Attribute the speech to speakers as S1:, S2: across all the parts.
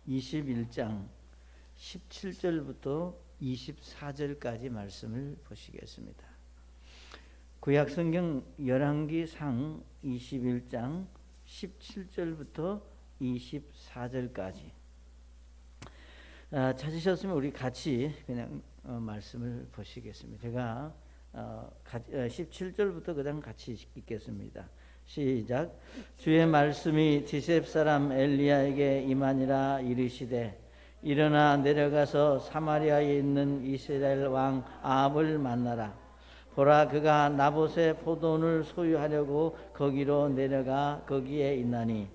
S1: (21장) 17절부터 24절까지 말씀을 보시겠습니다. 구약성경 열왕기상 21장 17절부터 24절까지 찾으셨으면 우리 같이 그냥 말씀을 보시겠습니다. 제가 17절부터 그다음 같이 읽겠습니다. 시작. 주의 말씀이 디셉 사람 엘리야에게 임하니라. 이르시되 일어나 내려가서 사마리아에 있는 이스라엘 왕 아합을 만나라. 보라, 그가 나봇의 포도원을 소유하려고 거기로 내려가 거기에 있나니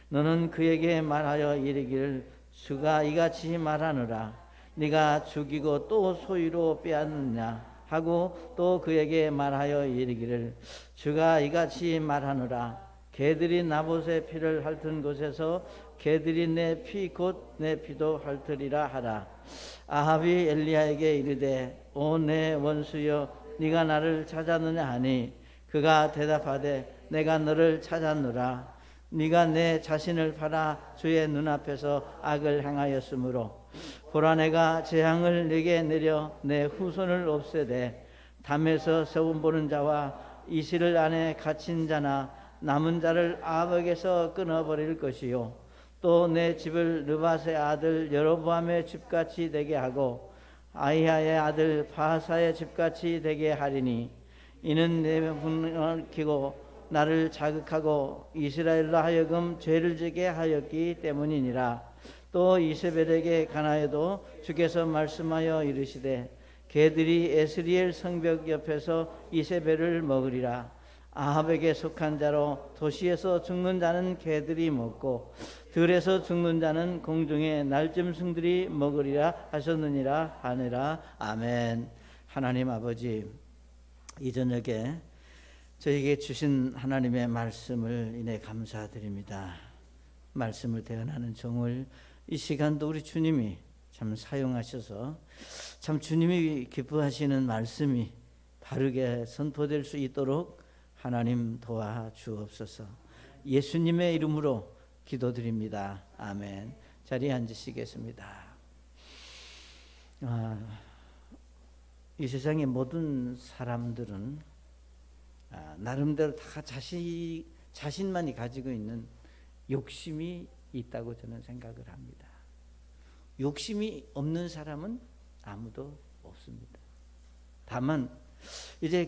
S1: 너는 그에게 말하여 이르기를 주가 이같이 말하노라. 네가 죽이고 또 소유로 빼앗느냐 하고 또 그에게 말하여 이르기를 주가 이같이 말하노라. 개들이 나봇의 피를 핥은 곳에서 개들이 내 피 곧 내 피도 핥으리라 하라. 아합이 엘리야에게 이르되 오 내 원수여 네가 나를 찾았느냐 하니 그가 대답하되 내가 너를 찾았노라. 네가 내 자신을 팔아 주의 눈앞에서 악을 행하였으므로 보라, 내가 재앙을 네게 내려 내 후손을 없애되 담에서 세움 보는 자와 이스라엘 안에 갇힌 자나 남은 자를 아합에게서 끊어버릴 것이요 또 내 집을 느밧의 아들 여로보암의 집같이 되게 하고 아히야의 아들 바하사의 집같이 되게 하리니 이는 내 분을 키고 나를 자극하고 이스라엘로 하여금 죄를 지게 하였기 때문이니라. 또 이세벨에게 가나에도 주께서 말씀하여 이르시되 개들이 에스리엘 성벽 옆에서 이세벨을 먹으리라. 아합에게 속한 자로 도시에서 죽는 자는 개들이 먹고 들에서 죽는 자는 공중의 날짐승들이 먹으리라 하셨느니라 하니라. 아멘. 하나님 아버지, 이 저녁에 저에게 주신 하나님의 말씀을 인해 감사드립니다. 말씀을 대언하는 종을 이 시간도 우리 주님이 참 사용하셔서 참 주님이 기뻐하시는 말씀이 바르게 선포될 수 있도록 하나님 도와주옵소서. 예수님의 이름으로 기도드립니다. 아멘. 자리에 앉으시겠습니다. 이 세상의 모든 사람들은 나름대로 다 자신만이 가지고 있는 욕심이 있다고 저는 생각을 합니다. 욕심이 없는 사람은 아무도 없습니다. 다만 이제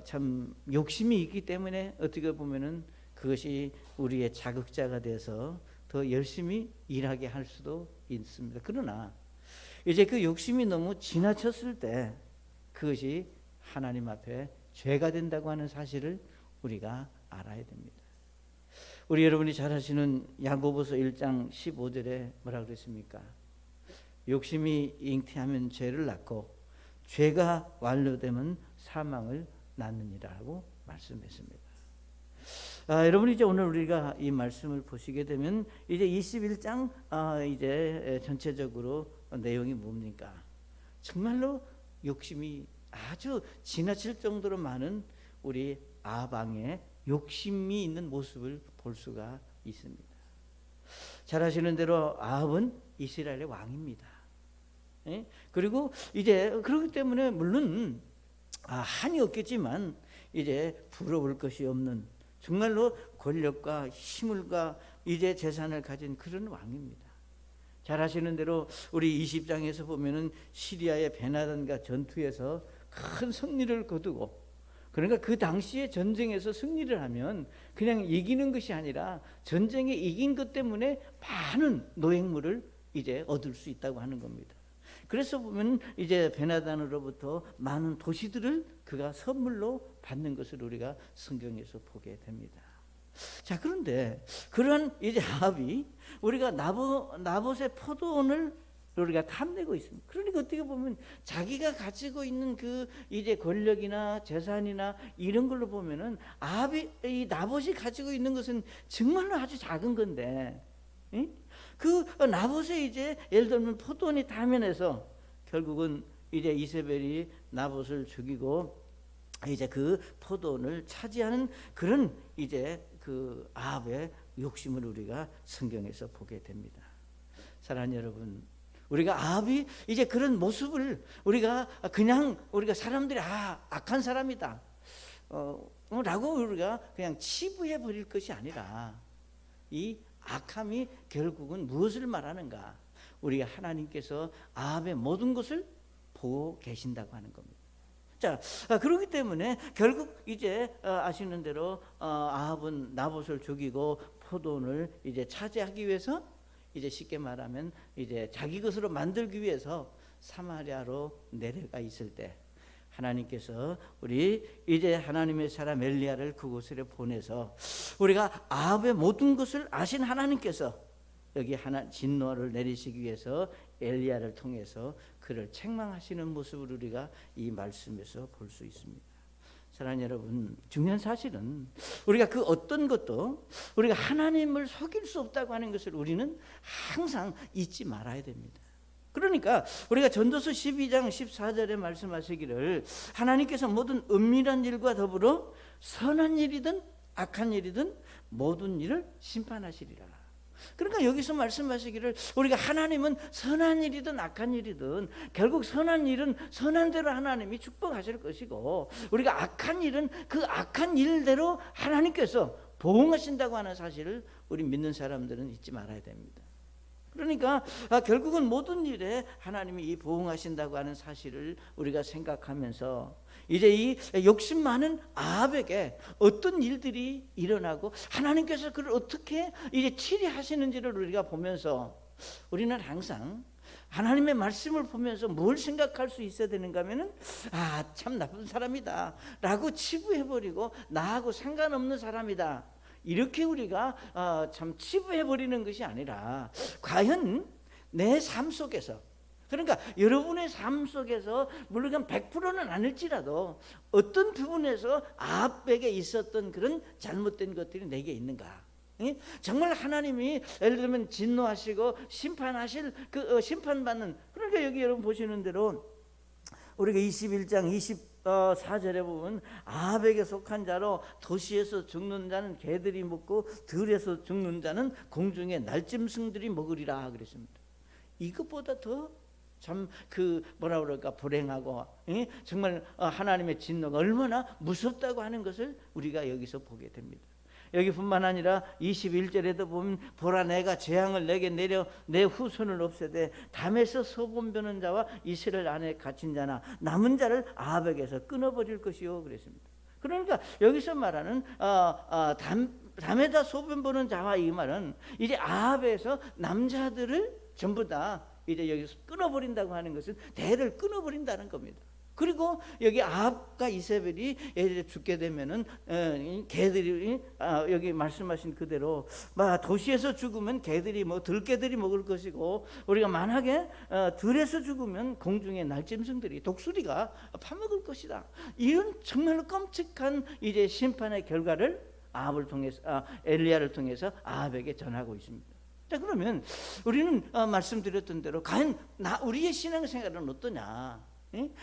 S1: 참 욕심이 있기 때문에 어떻게 보면은 그것이 우리의 자극자가 돼서 더 열심히 일하게 할 수도 있습니다. 그러나 이제 그 욕심이 너무 지나쳤을 때 그것이 하나님 앞에 죄가 된다고 하는 사실을 우리가 알아야 됩니다. 우리 여러분이 잘 아시는 야고보서 1장 15절에 뭐라 그랬습니까? 욕심이 잉태하면 죄를 낳고 죄가 완료되면 사망을 낳느니라고 말씀했습니다. 여러분, 이제 오늘 우리가 이 말씀을 보시게 되면 이제 21장 이제 전체적으로 내용이 뭡니까? 정말로 욕심이 아주 지나칠 정도로 많은 우리 아방의 욕심이 있는 모습을 볼 수가 있습니다. 잘 아시는 대로 아합은 이스라엘의 왕입니다. 예? 그리고 이제 그렇기 때문에 물론 한이 없겠지만 이제 부러울 것이 없는 정말로 권력과 힘을과 이제 재산을 가진 그런 왕입니다. 잘 아시는 대로 우리 20장에서 보면은 시리아의 베나단과 전투에서 큰 승리를 거두고, 그러니까 그 당시에 전쟁에서 승리를 하면 그냥 이기는 것이 아니라 전쟁에 이긴 것 때문에 많은 노획물을 이제 얻을 수 있다고 하는 겁니다. 그래서 보면 이제 베나단으로부터 많은 도시들을 그가 선물로 받는 것을 우리가 성경에서 보게 됩니다. 자, 그런데 그런 이제 아합이 우리가 나봇의 포도원을 우리가 탐내고 있습니다. 그러니까 어떻게 보면 자기가 가지고 있는 그 이제 권력이나 재산이나 이런 걸로 보면은 이 나봇이 가지고 있는 것은 정말로 아주 작은 건데, 응? 그 나봇의 이제 예를 들면 포도원이 다면에서 결국은 이제 이세벨이 나봇을 죽이고 이제 그 포도원을 차지하는 그런 이제 그 아합의 욕심을 우리가 성경에서 보게 됩니다. 사랑하는 여러분, 우리가 아합이 이제 그런 모습을 우리가 그냥 우리가 사람들이 악한 사람이다 라고 우리가 그냥 치부해 버릴 것이 아니라 이 악함이 결국은 무엇을 말하는가? 우리가 하나님께서 아합의 모든 것을 보고 계신다고 하는 겁니다. 자, 그렇기 때문에 결국 이제 아시는 대로 아합은 나봇을 죽이고 포도원을 이제 차지하기 위해서 이제 쉽게 말하면 이제 자기 것으로 만들기 위해서 사마리아로 내려가 있을 때 하나님께서 우리 이제 하나님의 사람 엘리야를 그곳으로 보내서 우리가 아합의 모든 것을 아신 하나님께서 여기 진노를 내리시기 위해서 엘리야를 통해서 그를 책망하시는 모습을 우리가 이 말씀에서 볼 수 있습니다. 사랑하는 여러분, 중요한 사실은 우리가 그 어떤 것도 우리가 하나님을 속일 수 없다고 하는 것을 우리는 항상 잊지 말아야 됩니다. 그러니까 우리가 전도서 12장 14절에 말씀하시기를 하나님께서 모든 은밀한 일과 더불어 선한 일이든 악한 일이든 모든 일을 심판하시리라. 그러니까 여기서 말씀하시기를 우리가 하나님은 선한 일이든 악한 일이든 결국 선한 일은 선한 대로 하나님이 축복하실 것이고 우리가 악한 일은 그 악한 일대로 하나님께서 보응하신다고 하는 사실을 우리 믿는 사람들은 잊지 말아야 됩니다. 그러니까 결국은 모든 일에 하나님이 이 보응하신다고 하는 사실을 우리가 생각하면서 이제 이 욕심 많은 아합에게 어떤 일들이 일어나고 하나님께서 그를 어떻게 이제 치리하시는지를 우리가 보면서 우리는 항상 하나님의 말씀을 보면서 뭘 생각할 수 있어야 되는가 하면은 참 나쁜 사람이다 라고 치부해버리고 나하고 상관없는 사람이다 이렇게 우리가 참 치부해버리는 것이 아니라 과연 내 삶 속에서 그러니까 여러분의 삶 속에서 물론 100%는 아닐지라도 어떤 부분에서 아합에게 있었던 그런 잘못된 것들이 내게 있는가? 정말 하나님이 예를 들면 진노하시고 심판하실 그 심판받는 그러니까 여기 여러분 보시는 대로 우리가 21장 24절에 보면 아합에게 속한 자로 도시에서 죽는 자는 개들이 먹고 들에서 죽는 자는 공중의 날짐승들이 먹으리라 그랬습니다. 이것보다 더 참 그 뭐라 그럴까 불행하고 정말 하나님의 진노가 얼마나 무섭다고 하는 것을 우리가 여기서 보게 됩니다. 여기뿐만 아니라 21절에도 보면 보라 내가 재앙을 내게 내려 내 후손을 없애되 담에서 소본벼는 자와 이스라엘 안에 갇힌 자나 남은 자를 아합에게서 끊어버릴 것이요 그랬습니다. 그러니까 여기서 말하는 담에다 소변 보는 자와 이 말은 이제 아합에서 남자들을 전부 다 이제 여기서 끊어버린다고 하는 것은 대를 끊어버린다는 겁니다. 그리고 여기 아합과 이세벨이 예를 죽게 되면은 개들이 여기 말씀하신 그대로 도시에서 죽으면 개들이 들개들이 먹을 것이고 우리가 만약에 들에서 죽으면 공중의 날짐승들이 독수리가 파먹을 것이다. 이런 정말로 끔찍한 이제 심판의 결과를 아합을 통해서 엘리야를 통해서 아합에게 전하고 있습니다. 자 그러면 우리는 말씀드렸던 대로 과연 우리의 신앙생활은 어떠냐?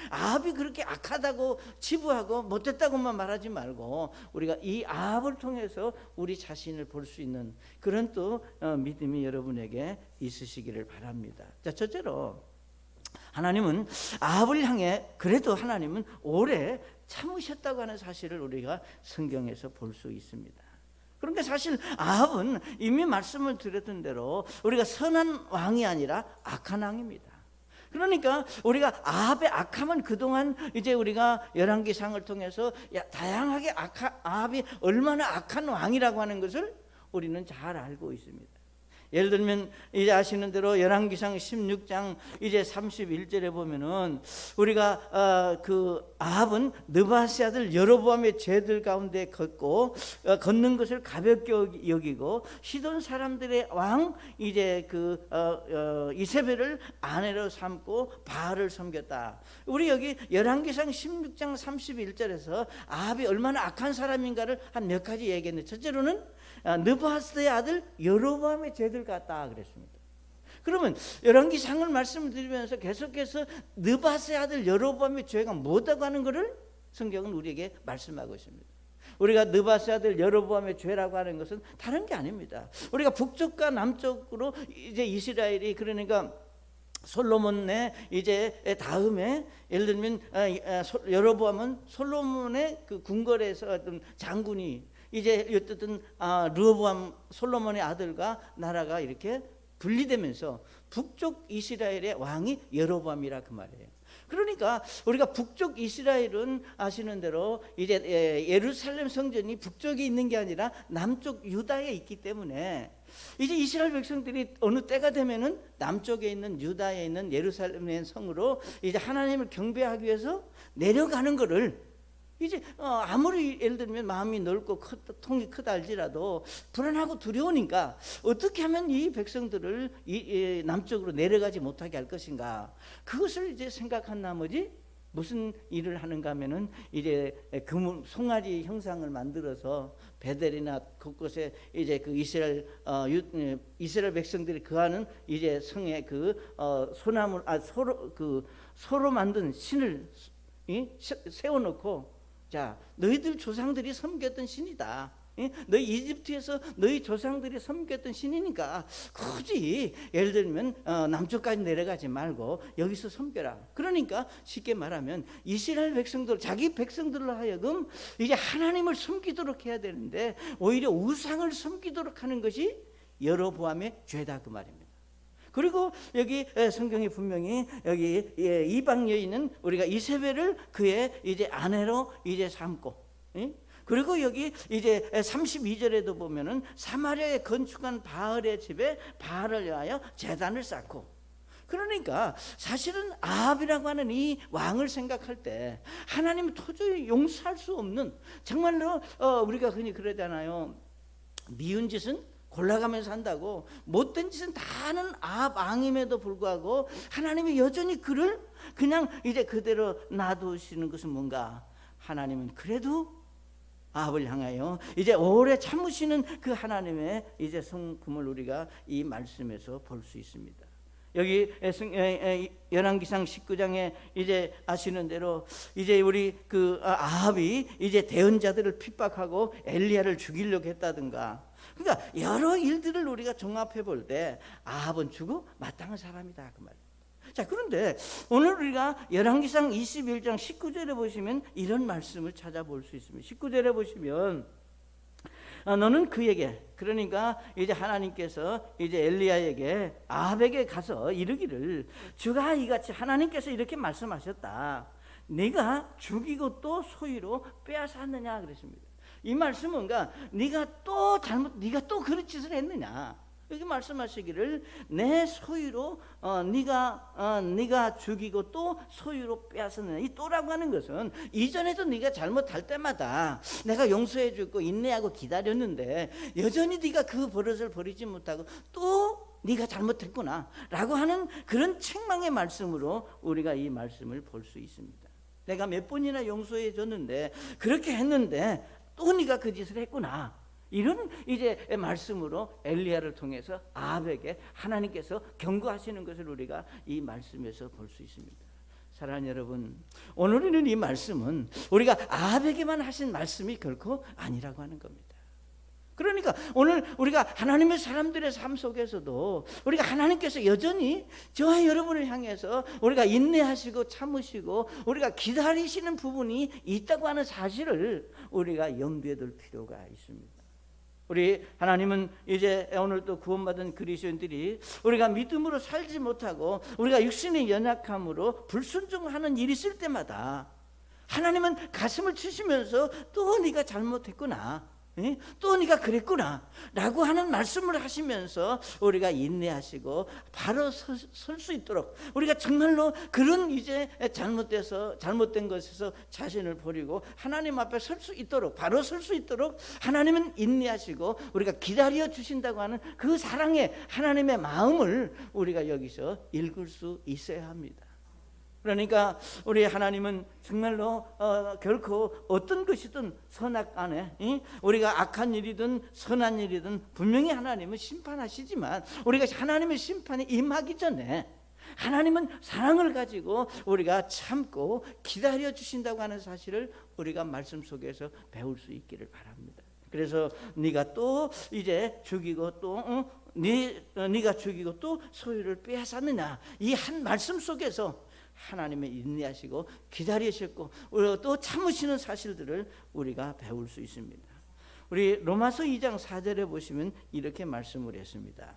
S1: 아합이 그렇게 악하다고 치부하고 못됐다고만 말하지 말고 우리가 이 아합을 통해서 우리 자신을 볼 수 있는 그런 또 믿음이 여러분에게 있으시기를 바랍니다. 자 첫째로 하나님은 아합을 향해 그래도 하나님은 오래 참으셨다고 하는 사실을 우리가 성경에서 볼 수 있습니다. 그러니까 사실 아합은 이미 말씀을 드렸던 대로 우리가 선한 왕이 아니라 악한 왕입니다. 그러니까 우리가 아합의 악함은 그동안 이제 우리가 열왕기상을 통해서 다양하게 아합이 얼마나 악한 왕이라고 하는 것을 우리는 잘 알고 있습니다. 예를 들면 이제 아시는 대로 열왕기상 16장 이제 31절에 보면은 우리가 그 아합은 느바세 아들 여로보암의 죄들 가운데 걷는 것을 가볍게 여기고 시돈 사람들의 왕 이제 그 이세벨을 아내로 삼고 바알을 섬겼다. 우리 여기 열왕기상 16장 31절에서 아합이 얼마나 악한 사람인가를 한 몇 가지 얘기했는데 첫째로는 느바세의 아들 여로보암의 죄들 같다 그랬습니다. 그러면 열왕기상을 말씀을 드리면서 계속해서 느밧의 아들 여로보암의 죄가 뭐다고 하는 것을 성경은 우리에게 말씀하고 있습니다. 우리가 느밧의 아들 여로보암의 죄라고 하는 것은 다른 게 아닙니다. 우리가 북쪽과 남쪽으로 이제 이스라엘이, 그러니까 솔로몬의 이제 다음에, 예를 들면 여로보암은 솔로몬의 그 궁궐에서 어떤 장군이, 이제 어쨌든 르호보암 솔로몬의 아들과 나라가 이렇게 분리되면서 북쪽 이스라엘의 왕이 여로보암이라 그 말이에요. 그러니까 우리가 북쪽 이스라엘은 아시는 대로 이제 예루살렘 성전이 북쪽에 있는 게 아니라 남쪽 유다에 있기 때문에 이제 이스라엘 백성들이 어느 때가 되면은 남쪽에 있는 유다에 있는 예루살렘의 성으로 이제 하나님을 경배하기 위해서 내려가는 거를, 이제 아무리 예를 들면 마음이 넓고 통이 크다 할지라도 불안하고 두려우니까 어떻게 하면 이 백성들을 남쪽으로 내려가지 못하게 할 것인가, 그것을 이제 생각한 나머지 무슨 일을 하는가 하면은 이제 송아지 형상을 만들어서 베델이나 곳곳에 이제 그 이스라엘 백성들이 거하는 이제 성에 소나무 소로 만든 신을 세워놓고, 자, 너희들 조상들이 섬겼던 신이다. 너희 이집트에서 너희 조상들이 섬겼던 신이니까 굳이 예를 들면 남쪽까지 내려가지 말고 여기서 섬겨라. 그러니까 쉽게 말하면 이스라엘 백성들, 자기 백성들로 하여금 이제 하나님을 섬기도록 해야 되는데 오히려 우상을 섬기도록 하는 것이 여로보암의 죄다 그 말입니다. 그리고 여기 성경이 분명히 여기 이방 여인은 우리가 이세벨을 그의 이제 아내로 이제 삼고, 그리고 여기 이제 32절에도 보면은 사마리아에 건축한 바알의 집에 바알을 위하여 제단을 쌓고, 그러니까 사실은 아합이라고 하는 이 왕을 생각할 때 하나님은 도저히 용서할 수 없는, 정말로 우리가 흔히 그러잖아요. 미운 짓은 골라가면서 한다고. 못된 짓은 다 하는 아합 왕임에도 불구하고 하나님이 여전히 그를 그냥 이제 그대로 놔두시는 것은 뭔가, 하나님은 그래도 아합을 향하여 이제 오래 참으시는 그 하나님의 이제 성품을 우리가 이 말씀에서 볼 수 있습니다. 여기 열왕기상 19장에 이제 아시는 대로 이제 우리 아합이 이제 대언자들을 핍박하고 엘리야를 죽이려고 했다든가, 그러니까 여러 일들을 우리가 종합해 볼 때 아합은 죽어 마땅한 사람이다 그 말이에요. 자, 그런데 오늘 우리가 열왕기상 21장 19절에 보시면 이런 말씀을 찾아볼 수 있습니다. 19절에 보시면 너는 그에게, 그러니까 이제 하나님께서 이제 엘리야에게 아합에게 가서 이르기를, 주가 이같이 하나님께서 이렇게 말씀하셨다. 네가 죽이고 또 소유로 빼앗았느냐 그랬습니다. 이 말씀은 뭔가 네가 또 그런 짓을 했느냐, 여기 말씀하시기를 내 소유로 네가 죽이고 또 소유로 빼앗았느냐. 이 또라고 하는 것은 이전에도 네가 잘못할 때마다 내가 용서해 주고 인내하고 기다렸는데 여전히 네가 그 버릇을 버리지 못하고 또 네가 잘못했구나 라고 하는 그런 책망의 말씀으로 우리가 이 말씀을 볼 수 있습니다. 내가 몇 번이나 용서해 줬는데, 그렇게 했는데 또 네가 그 짓을 했구나, 이런 이제 말씀으로 엘리야를 통해서 아합에게 하나님께서 경고하시는 것을 우리가 이 말씀에서 볼 수 있습니다. 사랑하는 여러분, 오늘은 이 말씀은 우리가 아합에게만 하신 말씀이 결코 아니라고 하는 겁니다. 그러니까 오늘 우리가 하나님의 사람들의 삶 속에서도 우리가 하나님께서 여전히 저와 여러분을 향해서 우리가 인내하시고 참으시고 우리가 기다리시는 부분이 있다고 하는 사실을 우리가 염두에 둘 필요가 있습니다. 우리 하나님은 이제 오늘 또 구원받은 그리스도인들이 우리가 믿음으로 살지 못하고 우리가 육신의 연약함으로 불순종하는 일이 있을 때마다 하나님은 가슴을 치시면서 또 네가 잘못했구나, 또 네가 그랬구나 라고 하는 말씀을 하시면서 우리가 인내하시고 바로 설 수 있도록, 우리가 정말로 그런 이제 잘못된 것에서 자신을 버리고 하나님 앞에 설 수 있도록, 바로 설 수 있도록 하나님은 인내하시고 우리가 기다려 주신다고 하는 그 사랑의 하나님의 마음을 우리가 여기서 읽을 수 있어야 합니다. 그러니까 우리 하나님은 정말로 결코 어떤 것이든 선악간에 우리가 악한 일이든 선한 일이든 분명히 하나님은 심판하시지만 우리가 하나님의 심판에 임하기 전에 하나님은 사랑을 가지고 우리가 참고 기다려 주신다고 하는 사실을 우리가 말씀 속에서 배울 수 있기를 바랍니다. 그래서 네가 또 이제 죽이고 또 네가 죽이고 또 소유를 빼앗았느냐, 이 한 말씀 속에서 하나님의 인내하시고 기다리셨고 또 참으시는 사실들을 우리가 배울 수 있습니다. 우리 로마서 2장 4절에 보시면 이렇게 말씀을 했습니다.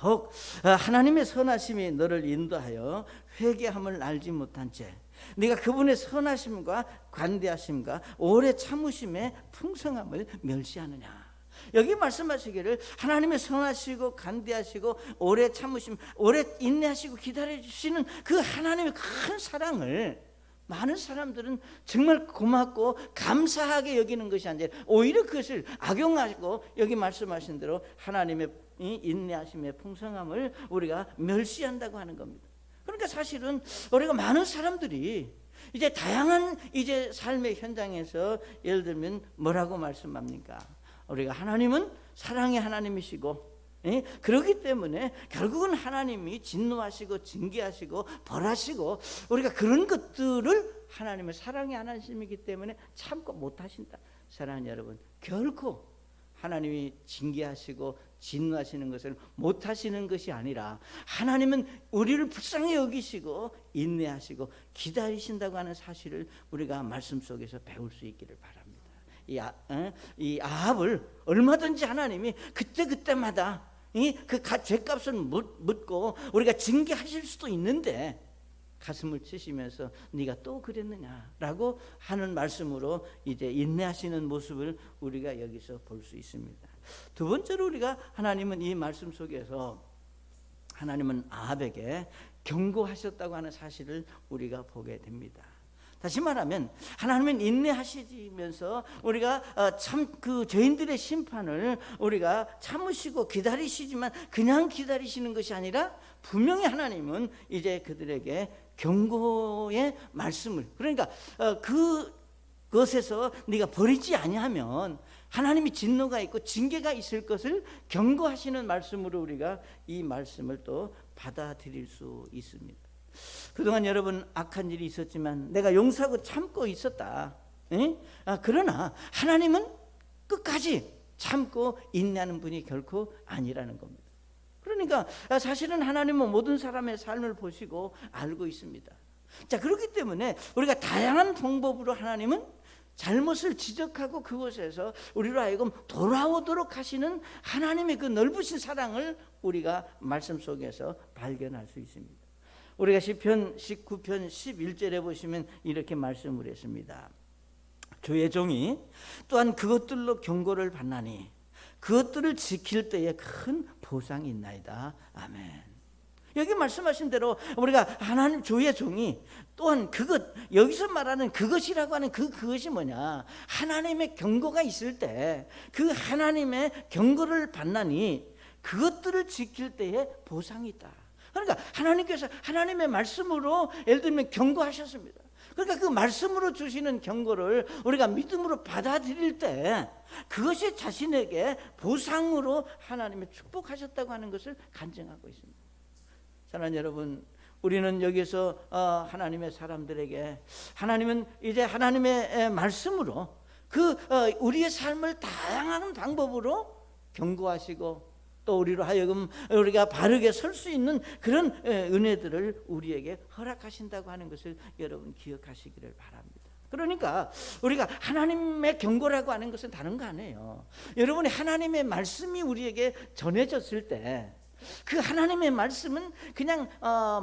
S1: 혹 하나님의 선하심이 너를 인도하여 회개함을 알지 못한 채 네가 그분의 선하심과 관대하심과 오래 참으심의 풍성함을 멸시하느냐. 여기 말씀하시기를 하나님의 선하시고 관대하시고 오래 참으심, 오래 인내하시고 기다려주시는 그 하나님의 큰 사랑을 많은 사람들은 정말 고맙고 감사하게 여기는 것이 아니라 오히려 그것을 악용하고 여기 말씀하신 대로 하나님의 인내하심의 풍성함을 우리가 멸시한다고 하는 겁니다. 그러니까 사실은 우리가 많은 사람들이 이제 다양한 이제 삶의 현장에서 예를 들면 뭐라고 말씀합니까? 우리가 하나님은 사랑의 하나님이시고 그렇기 때문에 결국은 하나님이 진노하시고 징계하시고 벌하시고 우리가 그런 것들을 하나님의 사랑의 하나님이기 때문에 참고 못하신다. 사랑하는 여러분, 결코 하나님이 징계하시고 진노하시는 것을 못하시는 것이 아니라 하나님은 우리를 불쌍히 여기시고 인내하시고 기다리신다고 하는 사실을 우리가 말씀 속에서 배울 수 있기를 바랍니다. 이 아합을 얼마든지 하나님이 그때마다 그 죄값을 묻고 우리가 징계하실 수도 있는데 가슴을 치시면서 네가 또 그랬느냐라고 하는 말씀으로 이제 인내하시는 모습을 우리가 여기서 볼 수 있습니다. 두 번째로 우리가 하나님은 이 말씀 속에서 하나님은 아합에게 경고하셨다고 하는 사실을 우리가 보게 됩니다. 다시 말하면 하나님은 인내하시면서 우리가 참 그 죄인들의 심판을 우리가 참으시고 기다리시지만 그냥 기다리시는 것이 아니라 분명히 하나님은 이제 그들에게 경고의 말씀을, 그러니까 그것에서 네가 버리지 아니하면 하나님이 진노가 있고 징계가 있을 것을 경고하시는 말씀으로 우리가 이 말씀을 또 받아들일 수 있습니다. 그동안 여러분 악한 일이 있었지만 내가 용서하고 참고 있었다. 그러나 하나님은 끝까지 참고 인내하는 분이 결코 아니라는 겁니다. 그러니까 사실은 하나님은 모든 사람의 삶을 보시고 알고 있습니다. 자, 그렇기 때문에 우리가 다양한 방법으로 하나님은 잘못을 지적하고 그곳에서 우리로 하여금 돌아오도록 하시는 하나님의 그 넓으신 사랑을 우리가 말씀 속에서 발견할 수 있습니다. 우리가 시편 19편 11절에 보시면 이렇게 말씀을 했습니다. 주의 종이 또한 그것들로 경고를 받나니 그것들을 지킬 때에 큰 보상이 있나이다. 아멘. 여기 말씀하신 대로 우리가 하나님 주의 종이 또한 그것, 여기서 말하는 그것이라고 하는 그것이 뭐냐, 하나님의 경고가 있을 때 그 하나님의 경고를 받나니 그것들을 지킬 때에 보상이 있다. 그러니까 하나님께서 하나님의 말씀으로 예를 들면 경고하셨습니다. 그러니까 그 말씀으로 주시는 경고를 우리가 믿음으로 받아들일 때 그것이 자신에게 보상으로 하나님의 축복하셨다고 하는 것을 간증하고 있습니다. 사랑하는 여러분, 우리는 여기서 하나님의 사람들에게 하나님은 이제 하나님의 말씀으로 우리의 삶을 다양한 방법으로 경고하시고 또 우리로 하여금 우리가 바르게 설 수 있는 그런 은혜들을 우리에게 허락하신다고 하는 것을 여러분 기억하시기를 바랍니다. 그러니까 우리가 하나님의 경고라고 하는 것은 다른 거 아니에요. 여러분이 하나님의 말씀이 우리에게 전해졌을 때 그 하나님의 말씀은 그냥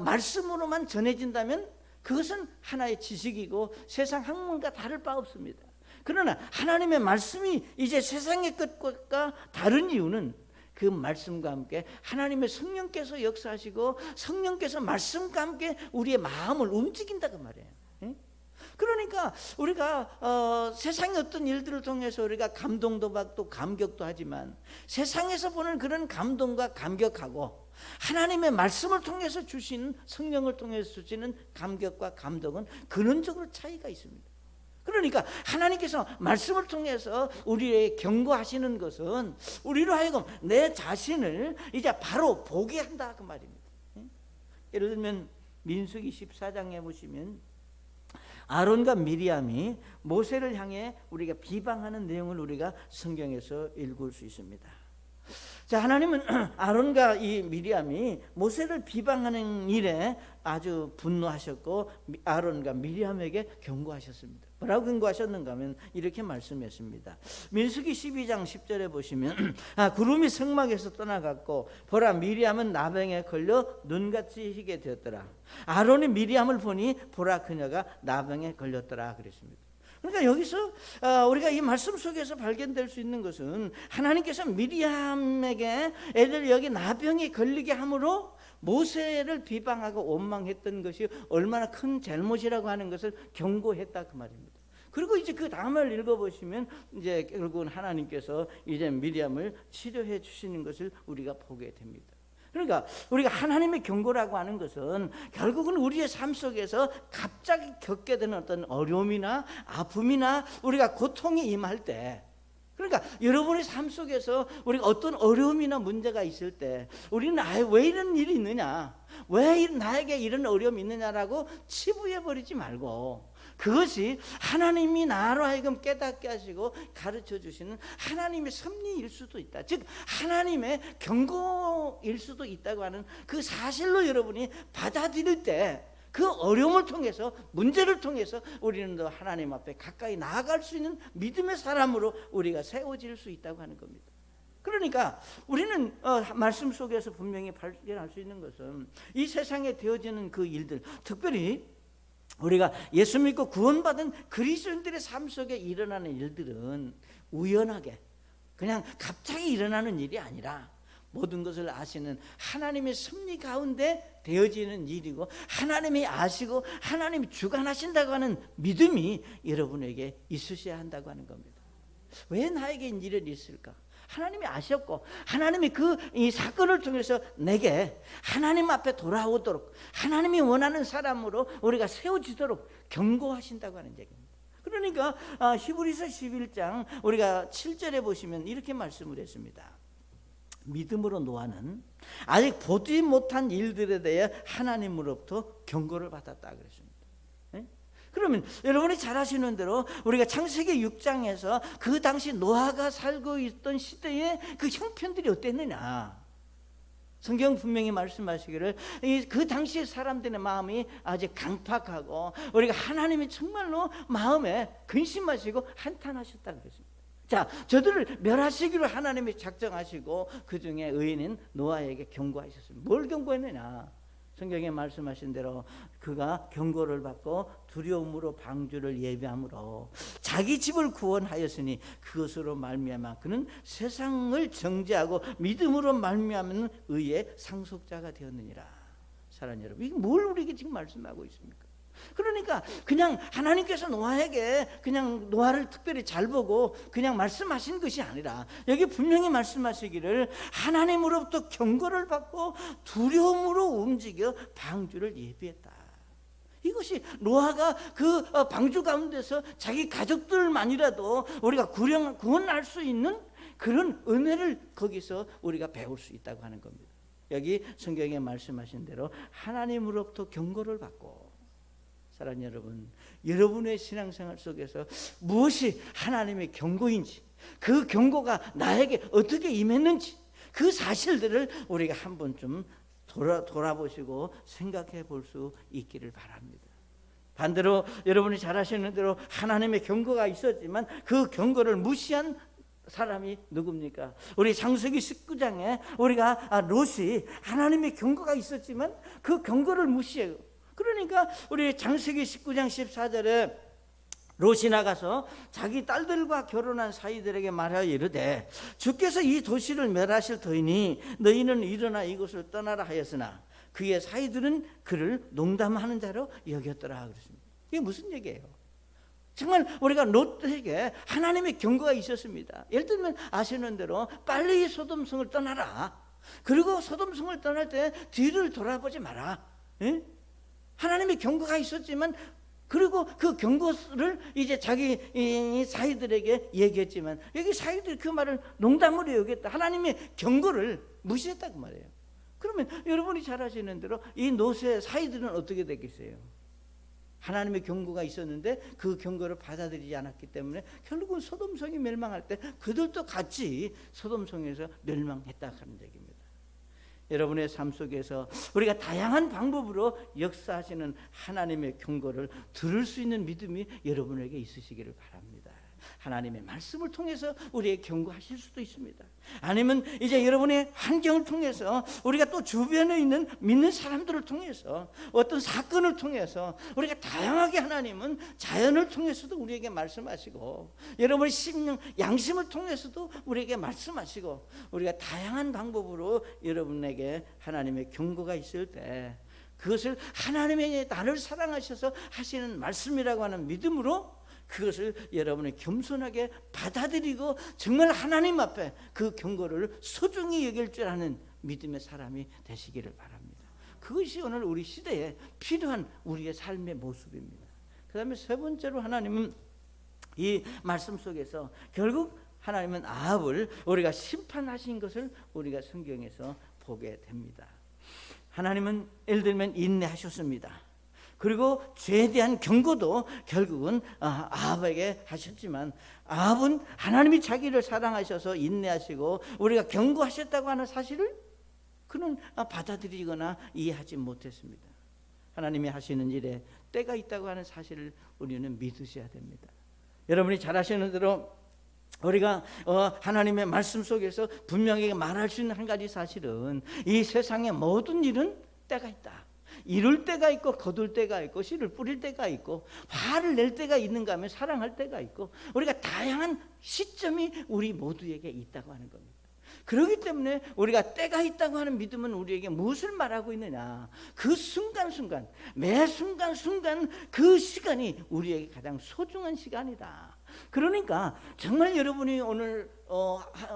S1: 말씀으로만 전해진다면 그것은 하나의 지식이고 세상 학문과 다를 바 없습니다. 그러나 하나님의 말씀이 이제 세상의 것과 다른 이유는 그 말씀과 함께 하나님의 성령께서 역사하시고 성령께서 말씀과 함께 우리의 마음을 움직인다고 말해요. 그러니까 우리가 세상의 어떤 일들을 통해서 우리가 감동도 받고 감격도 하지만 세상에서 보는 그런 감동과 감격하고 하나님의 말씀을 통해서 주시는, 성령을 통해서 주시는 감격과 감동은 근원적으로 차이가 있습니다. 그러니까 하나님께서 말씀을 통해서 우리에게 경고하시는 것은 우리로 하여금 내 자신을 이제 바로 보게 한다, 그 말입니다. 예를 들면 민수기 14장에 보시면 아론과 미리암이 모세를 향해 우리가 비방하는 내용을 우리가 성경에서 읽을 수 있습니다. 자, 하나님은 아론과 이 미리암이 모세를 비방하는 일에 아주 분노하셨고 아론과 미리암에게 경고하셨습니다. 뭐라고 경고하셨는가 하면 이렇게 말씀했습니다. 민수기 12장 10절에 보시면 구름이 성막에서 떠나갔고 보라, 미리암은 나병에 걸려 눈같이 희게 되었더라. 아론이 미리암을 보니 보라, 그녀가 나병에 걸렸더라 그랬습니다. 그러니까 여기서 우리가 이 말씀 속에서 발견될 수 있는 것은 하나님께서 미리암에게 애들 여기 나병이 걸리게 함으로 모세를 비방하고 원망했던 것이 얼마나 큰 잘못이라고 하는 것을 경고했다, 그 말입니다. 그리고 이제 그 다음을 읽어보시면 이제 결국은 하나님께서 이제 미리암을 치료해 주시는 것을 우리가 보게 됩니다. 그러니까 우리가 하나님의 경고라고 하는 것은 결국은 우리의 삶 속에서 갑자기 겪게 되는 어떤 어려움이나 아픔이나 우리가 고통이 임할 때, 그러니까 여러분의 삶 속에서 우리가 어떤 어려움이나 문제가 있을 때 우리는 왜 이런 일이 있느냐, 왜 나에게 이런 어려움이 있느냐라고 치부해 버리지 말고 그것이 하나님이 나로 하여금 깨닫게 하시고 가르쳐 주시는 하나님의 섭리일 수도 있다, 즉 하나님의 경고일 수도 있다고 하는 그 사실로 여러분이 받아들일 때 그 어려움을 통해서, 문제를 통해서 우리는 더 하나님 앞에 가까이 나아갈 수 있는 믿음의 사람으로 우리가 세워질 수 있다고 하는 겁니다. 그러니까 우리는 말씀 속에서 분명히 발견할 수 있는 것은 이 세상에 되어지는 그 일들, 특별히 우리가 예수 믿고 구원받은 그리스도인들의 삶 속에 일어나는 일들은 우연하게 그냥 갑자기 일어나는 일이 아니라 모든 것을 아시는 하나님의 섭리 가운데 되어지는 일이고, 하나님이 아시고 하나님이 주관하신다고 하는 믿음이 여러분에게 있으셔야 한다고 하는 겁니다. 왜 나에게 이런 일이 있을까? 하나님이 아셨고 하나님이 이 사건을 통해서 내게 하나님 앞에 돌아오도록, 하나님이 원하는 사람으로 우리가 세워지도록 경고하신다고 하는 얘기입니다. 그러니까 히브리서 11장 우리가 7절에 보시면 이렇게 말씀을 했습니다. 믿음으로 노아는 아직 보지 못한 일들에 대해 하나님으로부터 경고를 받았다 그랬습니다. 그러면 여러분이 잘 아시는 대로 우리가 창세기 6장에서 그 당시 노아가 살고 있던 시대의 그 형편들이 어땠느냐, 성경 분명히 말씀하시기를 그 당시 사람들의 마음이 아주 강팍하고 우리가 하나님이 정말로 마음에 근심하시고 한탄하셨다고 그랬습니다. 자, 저들을 멸하시기로 하나님이 작정하시고 그 중에 의인인 노아에게 경고하셨습니다. 뭘 경고했느냐? 성경에 말씀하신 대로 그가 경고를 받고 두려움으로 방주를 예비함으로 자기 집을 구원하였으니 그것으로 말미암아 그는 세상을 정죄하고 믿음으로 말미암은 의의 상속자가 되었느니라. 사랑하는 여러분, 이게 뭘 우리에게 지금 말씀하고 있습니까? 그러니까 그냥 하나님께서 노아에게 그냥 노아를 특별히 잘 보고 그냥 말씀하신 것이 아니라 여기 분명히 말씀하시기를 하나님으로부터 경고를 받고 두려움으로 움직여 방주를 예비했다. 이것이 노아가 그 방주 가운데서 자기 가족들만이라도 우리가 구원할 수 있는 그런 은혜를 거기서 우리가 배울 수 있다고 하는 겁니다. 여기 성경에 말씀하신 대로 하나님으로부터 경고를 받고, 사랑하는 여러분, 여러분의 신앙생활 속에서 무엇이 하나님의 경고인지, 그 경고가 나에게 어떻게 임했는지 그 사실들을 우리가 한 번쯤 돌아보시고 생각해 볼 수 있기를 바랍니다. 반대로 여러분이 잘 아시는 대로 하나님의 경고가 있었지만 그 경고를 무시한 사람이 누굽니까? 우리 창세기 19장에 우리가 롯이 하나님의 경고가 있었지만 그 경고를 무시해요. 그러니까 우리 창세기 19장 14절에 롯이 나가서 자기 딸들과 결혼한 사이들에게 말하여 이르되 주께서 이 도시를 멸하실 터이니 너희는 일어나 이곳을 떠나라 하였으나 그의 사이들은 그를 농담하는 자로 여겼더라 그랬습니다. 이게 무슨 얘기예요? 정말 우리가 롯에게 하나님의 경고가 있었습니다. 예를 들면 아시는 대로 빨리 소돔성을 떠나라. 그리고 소돔성을 떠날 때 뒤를 돌아보지 마라. 예? 하나님의 경고가 있었지만, 그리고 그 경고를 이제 자기 사이들에게 얘기했지만, 여기 사이들이 그 말을 농담으로 여겼다. 하나님의 경고를 무시했다고 말해요. 그러면 여러분이 잘 아시는 대로 이 롯의 사이들은 어떻게 됐겠어요? 하나님의 경고가 있었는데 그 경고를 받아들이지 않았기 때문에 결국은 소돔성이 멸망할 때 그들도 같이 소돔성에서 멸망했다 하는 얘기입니다. 여러분의 삶 속에서 우리가 다양한 방법으로 역사하시는 하나님의 경고를 들을 수 있는 믿음이 여러분에게 있으시기를 바랍니다. 하나님의 말씀을 통해서 우리에게 경고하실 수도 있습니다. 아니면 이제 여러분의 환경을 통해서, 우리가 또 주변에 있는 믿는 사람들을 통해서, 어떤 사건을 통해서, 우리가 다양하게 하나님은 자연을 통해서도 우리에게 말씀하시고, 여러분의 심령 양심을 통해서도 우리에게 말씀하시고, 우리가 다양한 방법으로 여러분에게 하나님의 경고가 있을 때 그것을 하나님의 나를 사랑하셔서 하시는 말씀이라고 하는 믿음으로 그것을 여러분이 겸손하게 받아들이고 정말 하나님 앞에 그 경고를 소중히 여길 줄 아는 믿음의 사람이 되시기를 바랍니다. 그것이 오늘 우리 시대에 필요한 우리의 삶의 모습입니다. 그 다음에 세 번째로 하나님은 이 말씀 속에서 결국 하나님은 아합을 우리가 심판하신 것을 우리가 성경에서 보게 됩니다. 하나님은 예를 들면 인내하셨습니다. 그리고 죄에 대한 경고도 결국은 아합에게 하셨지만, 아합은 하나님이 자기를 사랑하셔서 인내하시고 우리가 경고하셨다고 하는 사실을 그는 받아들이거나 이해하지 못했습니다. 하나님이 하시는 일에 때가 있다고 하는 사실을 우리는 믿으셔야 됩니다. 여러분이 잘 아시는 대로 우리가 하나님의 말씀 속에서 분명히 말할 수 있는 한 가지 사실은, 이 세상의 모든 일은 때가 있다. 이룰 때가 있고 거둘 때가 있고 씨를 뿌릴 때가 있고 화를 낼 때가 있는가 하면 사랑할 때가 있고, 우리가 다양한 시점이 우리 모두에게 있다고 하는 겁니다. 그렇기 때문에 우리가 때가 있다고 하는 믿음은 우리에게 무엇을 말하고 있느냐, 그 순간순간, 매 순간순간 그 시간이 우리에게 가장 소중한 시간이다. 그러니까 정말 여러분이 오늘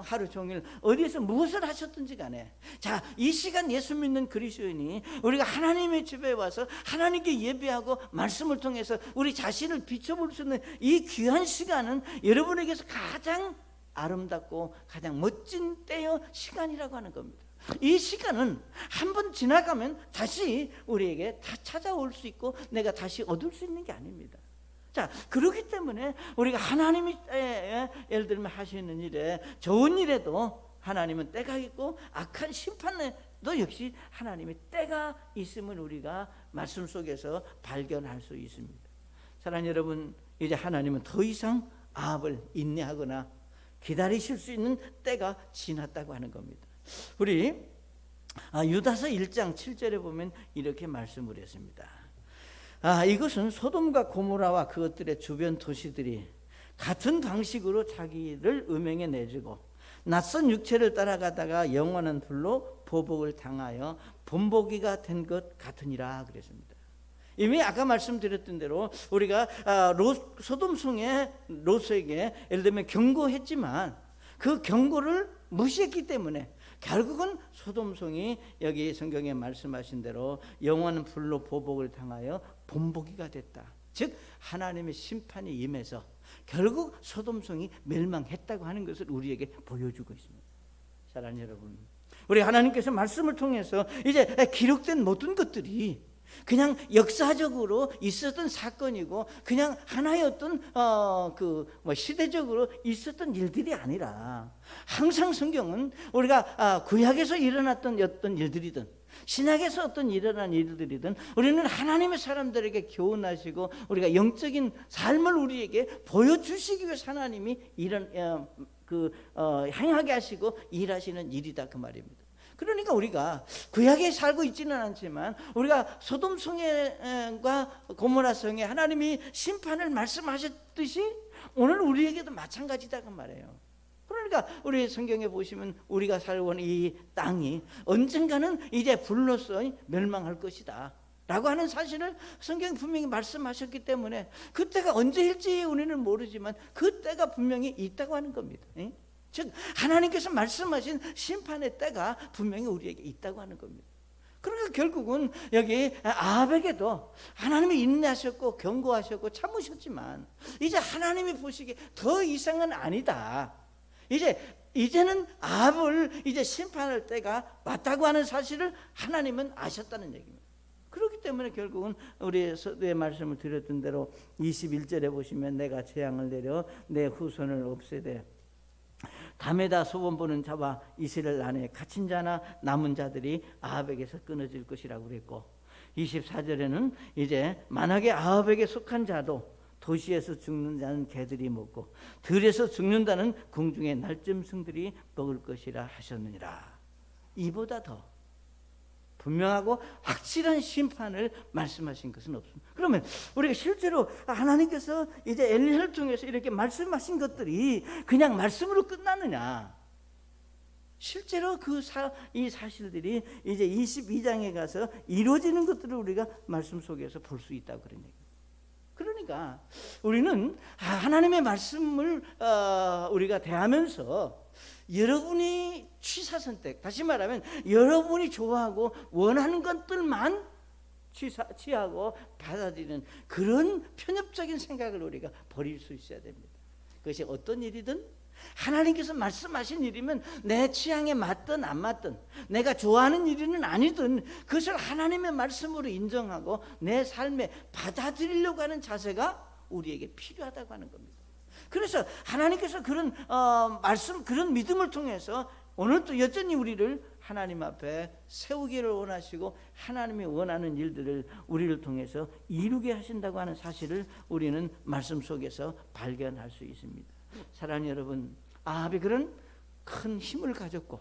S1: 하루 종일 어디에서 무엇을 하셨든지 간에, 자, 이 시간 예수 믿는 그리스도인이 우리가 하나님의 집에 와서 하나님께 예배하고 말씀을 통해서 우리 자신을 비춰볼 수 있는 이 귀한 시간은 여러분에게서 가장 아름답고 가장 멋진 때요 시간이라고 하는 겁니다. 이 시간은 한번 지나가면 다시 우리에게 다 찾아올 수 있고 내가 다시 얻을 수 있는 게 아닙니다. 자, 그렇기 때문에 우리가 하나님이 예를 들면 하시는 일에, 좋은 일에도 하나님은 때가 있고 악한 심판에도 역시 하나님의 때가 있음을 우리가 말씀 속에서 발견할 수 있습니다. 사랑하는 여러분, 이제 하나님은 더 이상 아합을 인내하거나 기다리실 수 있는 때가 지났다고 하는 겁니다. 우리 유다서 1장 7절에 보면 이렇게 말씀을 했습니다. 이것은 소돔과 고모라와 그것들의 주변 도시들이 같은 방식으로 자기를 음행에 내주고 낯선 육체를 따라가다가 영원한 불로 보복을 당하여 본보기가 된 것 같으니라 그랬습니다. 이미 아까 말씀드렸던 대로 우리가 소돔성의 롯에게 예를 들면 경고했지만 그 경고를 무시했기 때문에 결국은 소돔성이 여기 성경에 말씀하신 대로 영원한 불로 보복을 당하여 본보기가 됐다. 즉 하나님의 심판이 임해서 결국 소돔성이 멸망했다고 하는 것을 우리에게 보여주고 있습니다. 사랑하는 여러분, 우리 하나님께서 말씀을 통해서 이제 기록된 모든 것들이 그냥 역사적으로 있었던 사건이고 그냥 하나의 어떤 시대적으로 있었던 일들이 아니라, 항상 성경은 우리가 구약에서 일어났던 어떤 일들이든 신약에서 어떤 일어난 일들이든 우리는 하나님의 사람들에게 교훈하시고 우리가 영적인 삶을 우리에게 보여주시기 위해서 하나님이 행하게 하시고 일하시는 일이다 그 말입니다. 그러니까 우리가 구약에 살고 있지는 않지만 우리가 소돔성과 고모라성에 하나님이 심판을 말씀하셨듯이 오늘 우리에게도 마찬가지다 그 말이에요. 그러니까 우리 성경에 보시면 우리가 살고 있는 이 땅이 언젠가는 이제 불로서 멸망할 것이다 라고 하는 사실을 성경이 분명히 말씀하셨기 때문에 그때가 언제일지 우리는 모르지만 그때가 분명히 있다고 하는 겁니다. 즉 하나님께서 말씀하신 심판의 때가 분명히 우리에게 있다고 하는 겁니다. 그러니까 결국은 여기 아합에게도 하나님이 인내하셨고 경고하셨고 참으셨지만 이제 하나님이 보시기에 더 이상은 아니다. 이제는 아합을 이제 심판할 때가 맞다고 하는 사실을 하나님은 아셨다는 얘기입니다. 그렇기 때문에 결국은 우리 서두에 말씀을 드렸던 대로 21절에 보시면 내가 재앙을 내려 내 후손을 없애되 담에다 소원 보는 자와 이스라엘 안에 갇힌 자나 남은 자들이 아합에게서 끊어질 것이라고 그랬고 24절에는 이제 만약에 아합에게 속한 자도 도시에서 죽는 자는 개들이 먹고 들에서 죽는다는 궁중의 날짐승들이 먹을 것이라 하셨느니라. 이보다 더 분명하고 확실한 심판을 말씀하신 것은 없습니다. 그러면 우리가 실제로 하나님께서 이제 엘리야를 통해서 이렇게 말씀하신 것들이 그냥 말씀으로 끝나느냐? 실제로 이 사실들이 이제 22장에 가서 이루어지는 것들을 우리가 말씀 속에서 볼 수 있다고 그런 얘기예요. 그러니까 우리는 하나님의 말씀을 우리가 대하면서 여러분이 취사선택, 다시 말하면 여러분이 좋아하고 원하는 것들만 취하고 받아들이는 그런 편협적인 생각을 우리가 버릴 수 있어야 됩니다. 그것이 어떤 일이든 하나님께서 말씀하신 일이면 내 취향에 맞든 안 맞든 내가 좋아하는 일은 아니든 그것을 하나님의 말씀으로 인정하고 내 삶에 받아들이려고 하는 자세가 우리에게 필요하다고 하는 겁니다. 그래서 하나님께서 그런 말씀, 그런 믿음을 통해서 오늘도 여전히 우리를 하나님 앞에 세우기를 원하시고 하나님이 원하는 일들을 우리를 통해서 이루게 하신다고 하는 사실을 우리는 말씀 속에서 발견할 수 있습니다. 사랑하는 여러분, 아합이 그런 큰 힘을 가졌고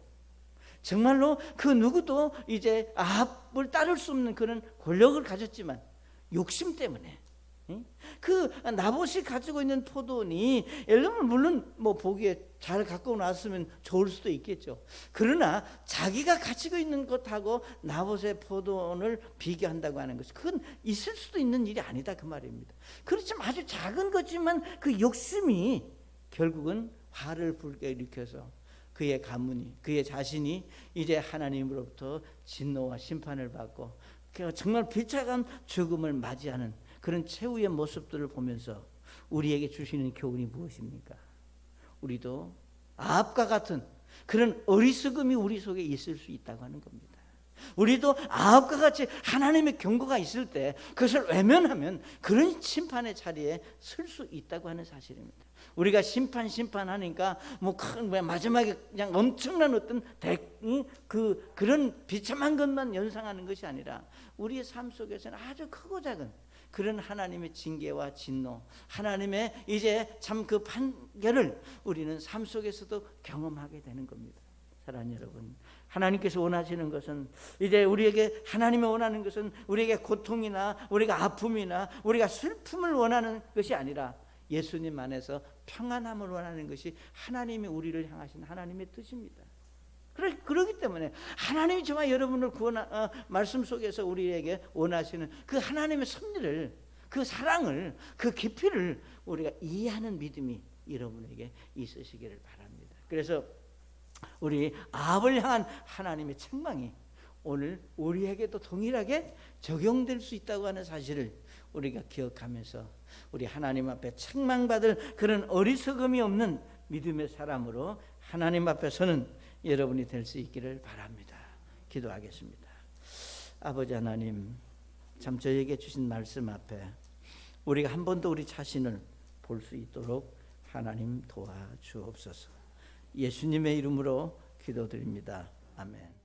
S1: 정말로 그 누구도 이제 아합을 따를 수 없는 그런 권력을 가졌지만 욕심 때문에 그 나봇이 가지고 있는 포도원이 엘름은 물론 뭐 보기에 잘 갖고 나왔으면 좋을 수도 있겠죠. 그러나 자기가 가지고 있는 것하고 나봇의 포도원을 비교한다고 하는 것이 그건 있을 수도 있는 일이 아니다 그 말입니다. 그렇지만 아주 작은 거지만 그 욕심이 결국은 화를 불러일으켜서 그의 가문이, 그의 자신이 이제 하나님으로부터 진노와 심판을 받고 정말 비참한 죽음을 맞이하는 그런 최후의 모습들을 보면서 우리에게 주시는 교훈이 무엇입니까? 우리도 아합과 같은 그런 어리석음이 우리 속에 있을 수 있다고 하는 겁니다. 우리도 아합과 같이 하나님의 경고가 있을 때 그것을 외면하면 그런 심판의 자리에 설 수 있다고 하는 사실입니다. 우리가 심판하니까 마지막에 그냥 엄청난 어떤 그런 비참한 것만 연상하는 것이 아니라 우리의 삶 속에서는 아주 크고 작은 그런 하나님의 징계와 진노, 하나님의 이제 참 그 판결을 우리는 삶 속에서도 경험하게 되는 겁니다. 사랑하는 여러분, 하나님께서 원하시는 것은 이제 우리에게 하나님이 원하는 것은 우리에게 고통이나 우리가 아픔이나 우리가 슬픔을 원하는 것이 아니라 예수님 안에서 평안함을 원하는 것이 하나님이 우리를 향하신 하나님의 뜻입니다. 그렇기 때문에 하나님이 저와 여러분을 말씀 속에서 우리에게 원하시는 그 하나님의 섭리를, 그 사랑을, 그 깊이를 우리가 이해하는 믿음이 여러분에게 있으시기를 바랍니다. 그래서 우리 아합을 향한 하나님의 책망이 오늘 우리에게도 동일하게 적용될 수 있다고 하는 사실을 우리가 기억하면서 우리 하나님 앞에 책망받을 그런 어리석음이 없는 믿음의 사람으로 하나님 앞에 서는 여러분이 될 수 있기를 바랍니다. 기도하겠습니다. 아버지 하나님, 참 저에게 주신 말씀 앞에 우리가 한 번 더 우리 자신을 볼 수 있도록 하나님 도와주옵소서. 예수님의 이름으로 기도드립니다. 아멘.